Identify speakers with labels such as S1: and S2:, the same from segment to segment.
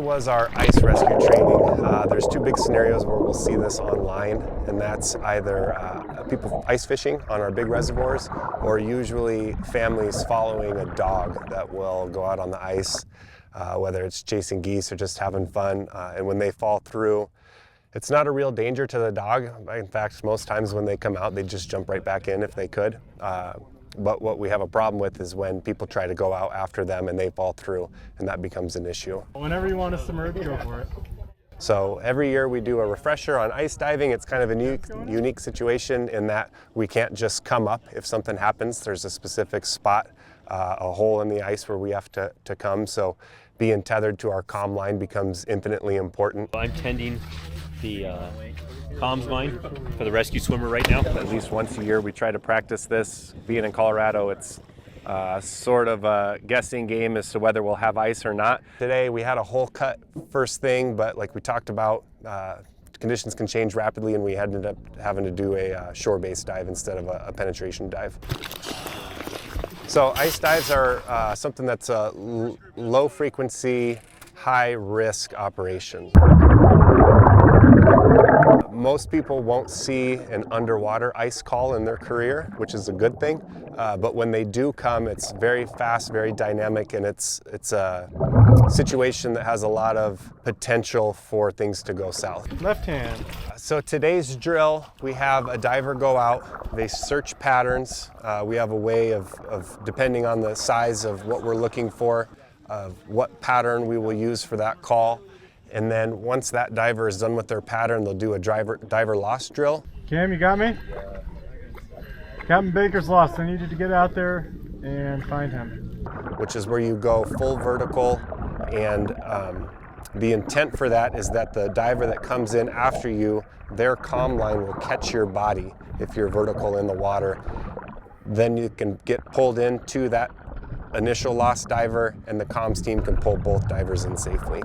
S1: was our ice rescue training. There's two big scenarios where we'll see this online, and that's either people ice fishing on our big reservoirs, or usually families following a dog that will go out on the ice, whether it's chasing geese or just having fun. And when they fall through, it's not a real danger to the dog. In fact, most times when they come out, they just jump right back in if they could. But what we have a problem with is when people try to go out after them and they fall through, and that becomes an issue.
S2: Whenever you want to submerge, go for it.
S1: So every year we do a refresher on ice diving. It's kind of a unique situation in that we can't just come up if something happens. There's a specific spot, a hole in the ice where we have to come. So being tethered to our comm line becomes infinitely important.
S3: I'm tending the comms line for the rescue swimmer right now.
S1: At least once a year we try to practice this. Being in Colorado, it's sort of a guessing game as to whether we'll have ice or not. Today we had a hole cut first thing, but like we talked about, conditions can change rapidly, and we ended up having to do a shore-based dive instead of a penetration dive. So ice dives are something that's a low frequency, high risk operation. Most people won't see an underwater ice call in their career, which is a good thing. But when they do come, it's very fast, very dynamic, and it's a situation that has a lot of potential for things to go south.
S2: Left hand.
S1: So today's drill, we have a diver go out, they search patterns. We have a way of, depending on the size of what we're looking for, of what pattern we will use for that call. And then once that diver is done with their pattern, they'll do a diver lost drill.
S2: Cam, you got me? Captain Baker's lost. I need you to get out there and find him.
S1: Which is where you go full vertical, and the intent for that is that the diver that comes in after you, their comm line will catch your body if you're vertical in the water. Then you can get pulled into that initial lost diver, and the comms team can pull both divers in safely.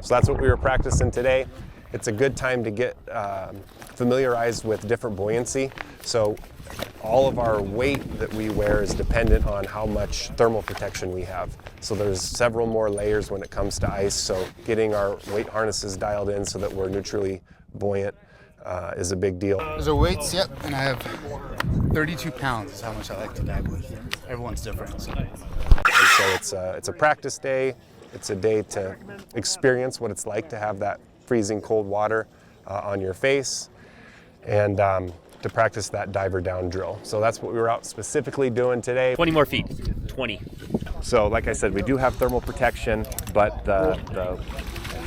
S1: So that's what we were practicing today. It's a good time to get familiarized with different buoyancy. So all of our weight that we wear is dependent on how much thermal protection we have. So there's several more layers when it comes to ice. So getting our weight harnesses dialed in so that we're neutrally buoyant is a big deal.
S4: Those are weights, yep, and I have 32 pounds is how much I like to dive with. Everyone's different. So.
S1: And so it's a practice day. It's a day to experience what it's like to have that freezing cold water on your face, and to practice that diver down drill. So that's what we were out specifically doing today.
S3: 20 more feet, 20.
S1: So like I said, we do have thermal protection, but the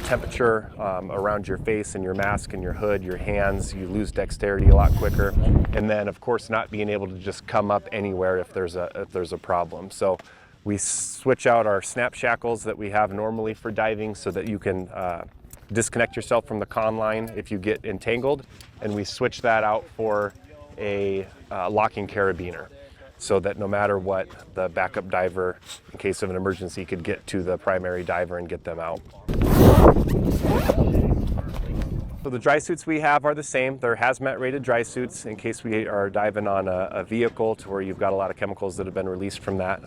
S1: temperature around your face and your mask and your hood, your hands, you lose dexterity a lot quicker. And then of course not being able to just come up anywhere if there's a problem. So we switch out our snap shackles that we have normally for diving so that you can disconnect yourself from the con line if you get entangled, and we switch that out for a locking carabiner so that no matter what, the backup diver, in case of an emergency, could get to the primary diver and get them out. So the dry suits we have are the same. They're hazmat rated dry suits in case we are diving on a vehicle to where you've got a lot of chemicals that have been released from that.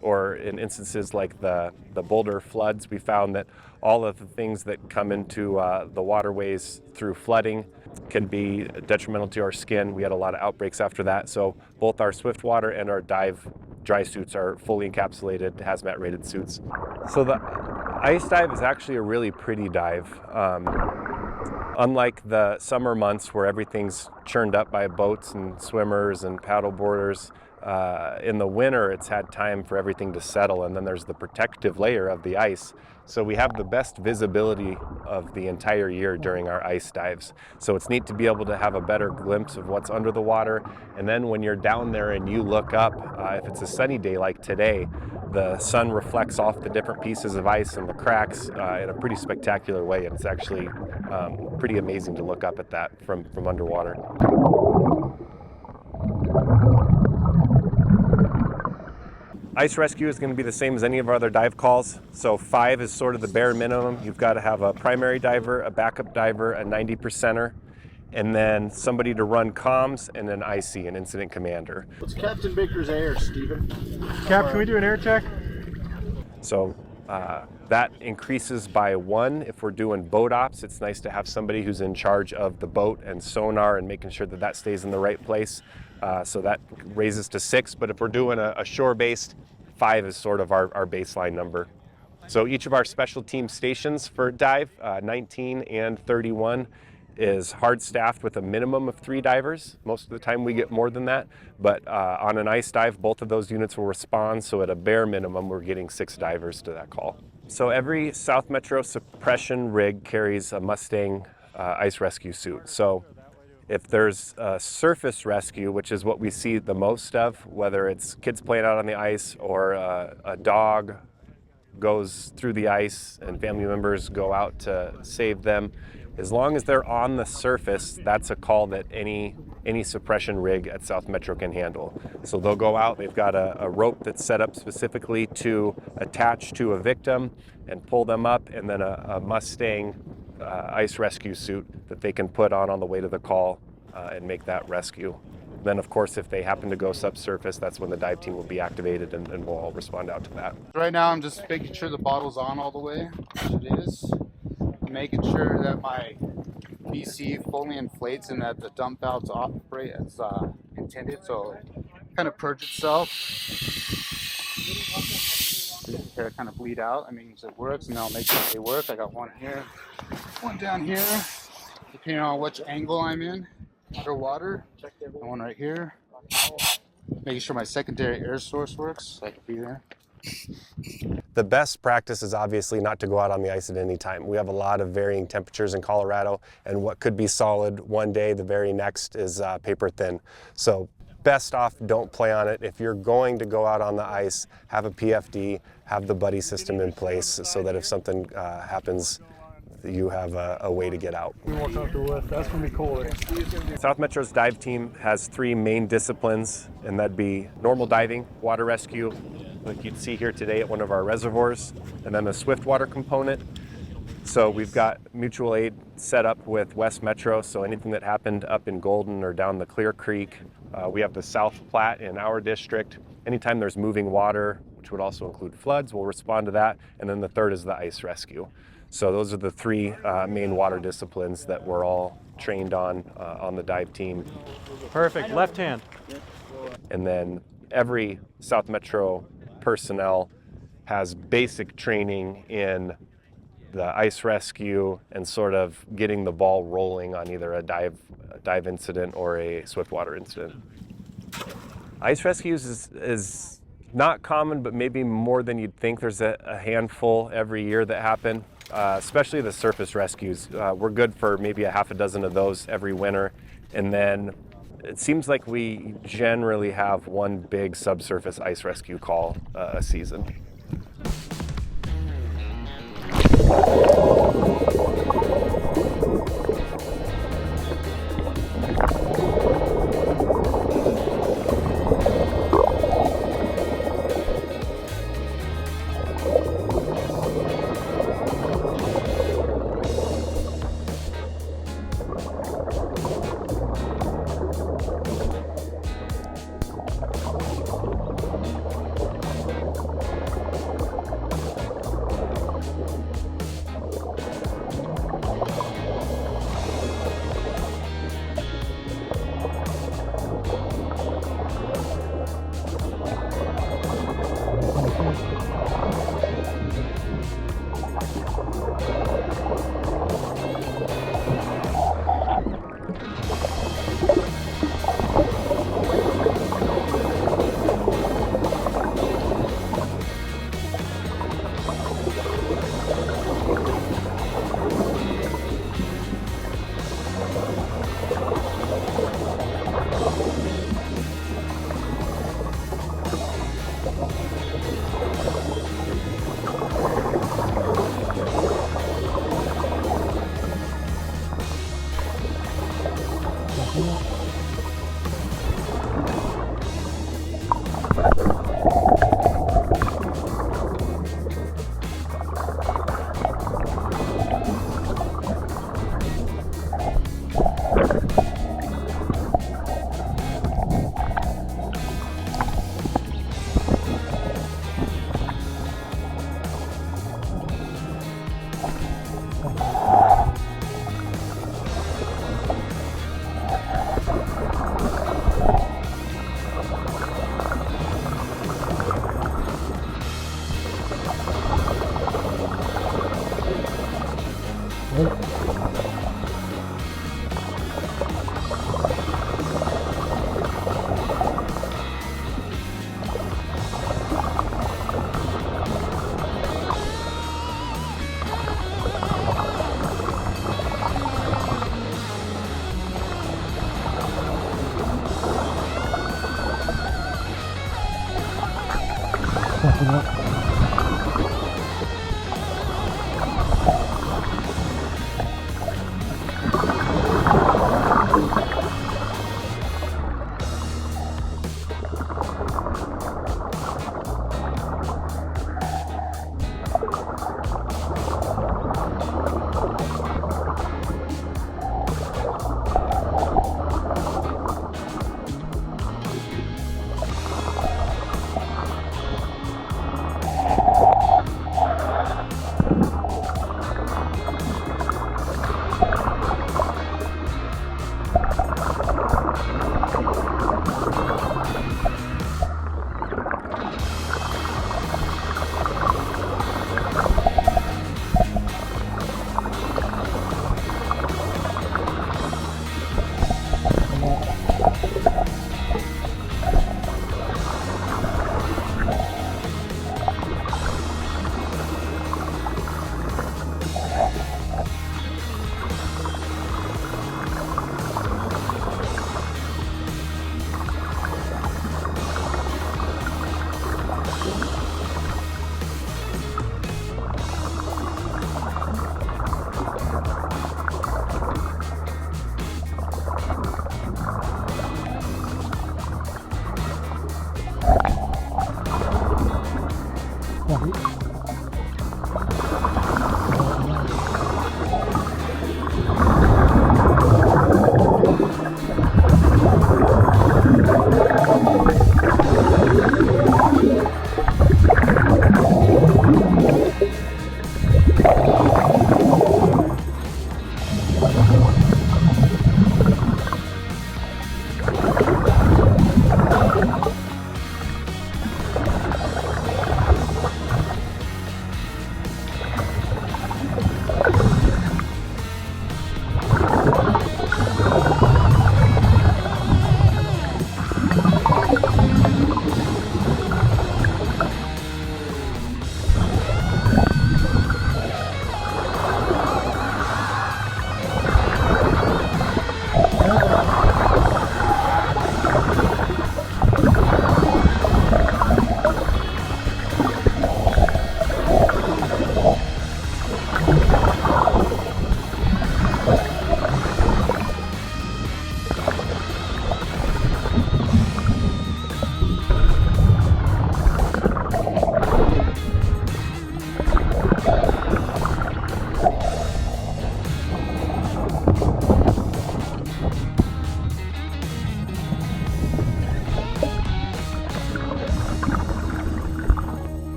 S1: Or in instances like the Boulder floods, we found that all of the things that come into the waterways through flooding can be detrimental to our skin. We had a lot of outbreaks after that. So both our Swiftwater and our dive dry suits are fully encapsulated hazmat rated suits. So the ice dive is actually a really pretty dive. Unlike the summer months where everything's churned up by boats and swimmers and paddle boarders, in the winter it's had time for everything to settle, and then there's the protective layer of the ice. So we have the best visibility of the entire year during our ice dives. So it's neat to be able to have a better glimpse of what's under the water. And then when you're down there and you look up, if it's a sunny day like today, the sun reflects off the different pieces of ice and the cracks in a pretty spectacular way. And it's actually pretty amazing to look up at that from underwater. Ice rescue is going to be the same as any of our other dive calls. So 5 is sort of the bare minimum. You've got to have a primary diver, a backup diver, a 90%er, and then somebody to run comms, and an IC, an incident commander.
S5: What's Captain Baker's air, Stephen?
S2: Cap, can we do an air check?
S1: So that increases by 1 if we're doing boat ops. It's nice to have somebody who's in charge of the boat and sonar and making sure that that stays in the right place. So that raises to 6, but if we're doing a shore-based, 5 is sort of our baseline number. So each of our special team stations for dive, 19 and 31, is hard staffed with a minimum of 3 divers. Most of the time we get more than that, but on an ice dive, both of those units will respond, so at a bare minimum, we're getting 6 divers to that call. So every South Metro suppression rig carries a Mustang ice rescue suit. So if there's a surface rescue, which is what we see the most of, whether it's kids playing out on the ice or a dog goes through the ice and family members go out to save them, as long as they're on the surface, that's a call that any suppression rig at South Metro can handle. So they'll go out, they've got a rope that's set up specifically to attach to a victim and pull them up, and then a Mustang ice rescue suit that they can put on the way to the call and make that rescue. Then, of course, if they happen to go subsurface, that's when the dive team will be activated, and we'll all respond out to that.
S4: Right now, I'm just making sure the bottle's on all the way, which it is. I'm making sure that my BC fully inflates and that the dump valves operate as intended, so it kind of purge itself. Here, kind of bleed out. I mean, it works, and I'll make sure they work. I got one here, one down here, depending on which angle I'm in underwater. And one right here. Making sure my secondary air source works, so I can be there.
S1: The best practice is obviously not to go out on the ice at any time. We have a lot of varying temperatures in Colorado, and what could be solid one day, the very next is paper thin. So best off, don't play on it. If you're going to go out on the ice, have a PFD, have the buddy system in place so that if something happens, you have a way to get out.
S2: We won't have to lift. That's gonna be cool.
S1: South Metro's dive team has 3 main disciplines, and that'd be normal diving, water rescue, like you'd see here today at one of our reservoirs, and then a swift water component. So we've got mutual aid set up with West Metro, so anything that happened up in Golden or down the Clear Creek. We have the South Platte in our district. Anytime there's moving water, which would also include floods, we'll respond to that. And then the third is the ice rescue. So those are the 3 main water disciplines that we're all trained on the dive team.
S2: Perfect. Left hand.
S1: And then every South Metro personnel has basic training in the ice rescue and sort of getting the ball rolling on either a dive incident or a swift water incident. Ice rescues is not common, but maybe more than you'd think. There's a handful every year that happen, especially the surface rescues. We're good for maybe a half a dozen of those every winter. And then it seems like we generally have one big subsurface ice rescue call a season.